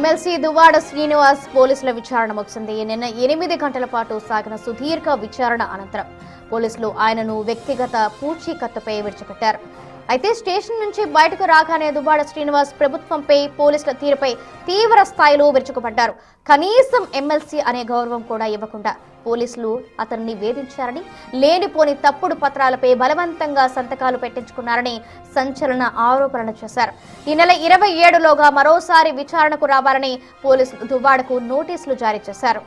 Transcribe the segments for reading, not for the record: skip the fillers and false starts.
MLC Duvvada Srinivas పోలీసుల విచారణ ముగిసింది. నిన్న 8 గంటల పాటు సాగిన సుదీర్ఘ విచారణ అనంతరం పోలీసులు ఆయనను వ్యక్తిగత పూచీకత్తుపై విడిచిపెట్టారు. అయితే స్టేషన్ నుంచి బయటకు రాగానే దువ్వాడ శ్రీనివాస్ ప్రభుత్వంపై పోలీసుల తీరుపై తీవ్ర స్థాయిలో విరుచుకుపడ్డారు. కనీసం ఎమ్మెల్సీ అనే గౌరవం కూడా ఇవ్వకుండా పోలీసులు అతన్ని వేధించారని, లేనిపోని తప్పుడు పత్రాలపై బలవంతంగా సంతకాలు పెట్టించుకున్నారని సంచలన ఆరోపణలు చేశారు. ఈ నెల 27లోగా మరోసారి విచారణకు రావాలని పోలీసులు దువ్వాడకు నోటీసులు జారీ చేశారు.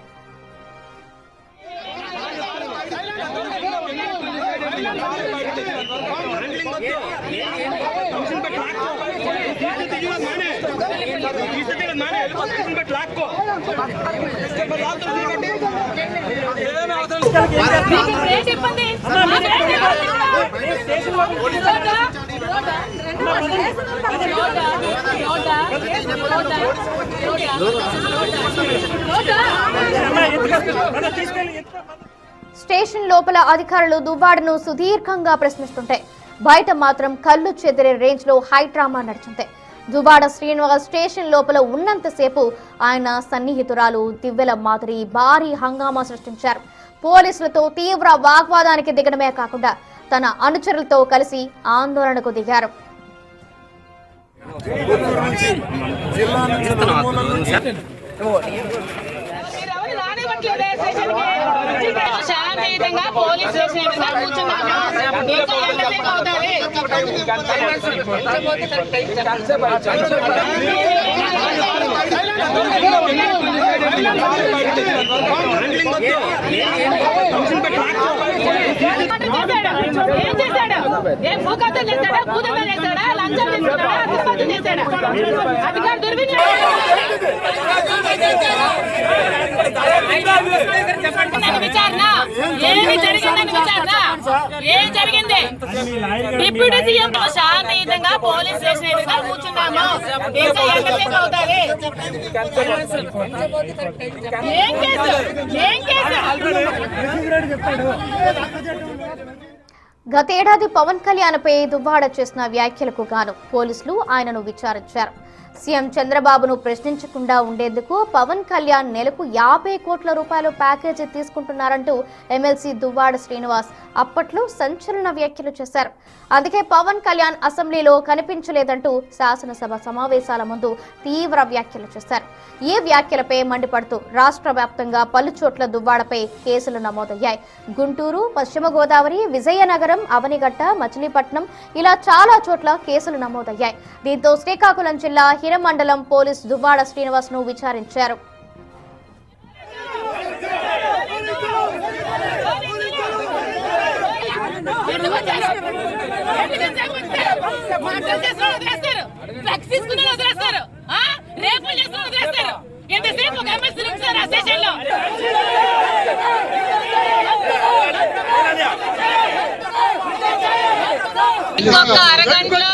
స్టేషన్ లోపల అధికారులు దువ్వాడను సుదీర్ఘంగా ప్రశ్నిస్తుంటే బయట మాత్రం కళ్ళు చెదిరే రేంజ్ లో హై డ్రామా నడిచింది. దువ్వాడ శ్రీనివాస్ స్టేషన్ లోపల ఉన్నంతసేపు ఆయన సన్నిహితురాలు దివ్యల మాదిరి భారీ హంగామా సృష్టించారు. పోలీసులతో తీవ్ర వాగ్వాదానికి దిగడమే కాకుండా తన అనుచరులతో కలిసి ఆందోళనకు దిగారు. ఏం జరిగింది? డిప్యూటీ సీఎం శాంతియుతంగా పోలీస్ స్టేషన్ ఎదురుగా కూర్చున్నాము. ఇంకా ఎంతసేపు అవుతుంది? ఏం కేసు? గతేడాది పవన్ కళ్యాణ్పై దువ్వాడ చేసిన వ్యాఖ్యలకు గాను పోలీసులు ఆయనను విచారించారు. సీఎం చంద్రబాబును ప్రశ్నించకుండా ఉండేందుకు పవన్ కళ్యాణ్ నెలకు 50 కోట్ల రూపాయల ప్యాకేజీ తీసుకుంటున్నారంటూ ఎమ్మెల్సీ దువ్వాడ శ్రీనివాస్ అప్పట్లో సంచలన వ్యాఖ్యలు చేశారు. అందుకే పవన్ కళ్యాణ్ అసెంబ్లీలో కనిపించలేదంటూ శాసనసభ సమావేశాల ముందు తీవ్ర వ్యాఖ్యలు చేశారు. ఈ వ్యాఖ్యలపై మండిపడుతూ రాష్ట్ర వ్యాప్తంగా పలు చోట్ల దువ్వాడపై కేసులు నమోదయ్యాయి. గుంటూరు, పశ్చిమ గోదావరి, విజయనగరం, అవనిగడ్డ, మచిలీపట్నం ఇలా చాలా చోట్ల కేసులు నమోదయ్యాయి. దీంతో శ్రీకాకుళం జిల్లా హిరమండలం పోలీసు దువ్వాడ శ్రీనివాస్ ను విచారించారు. ఇంకొక అరగంటలో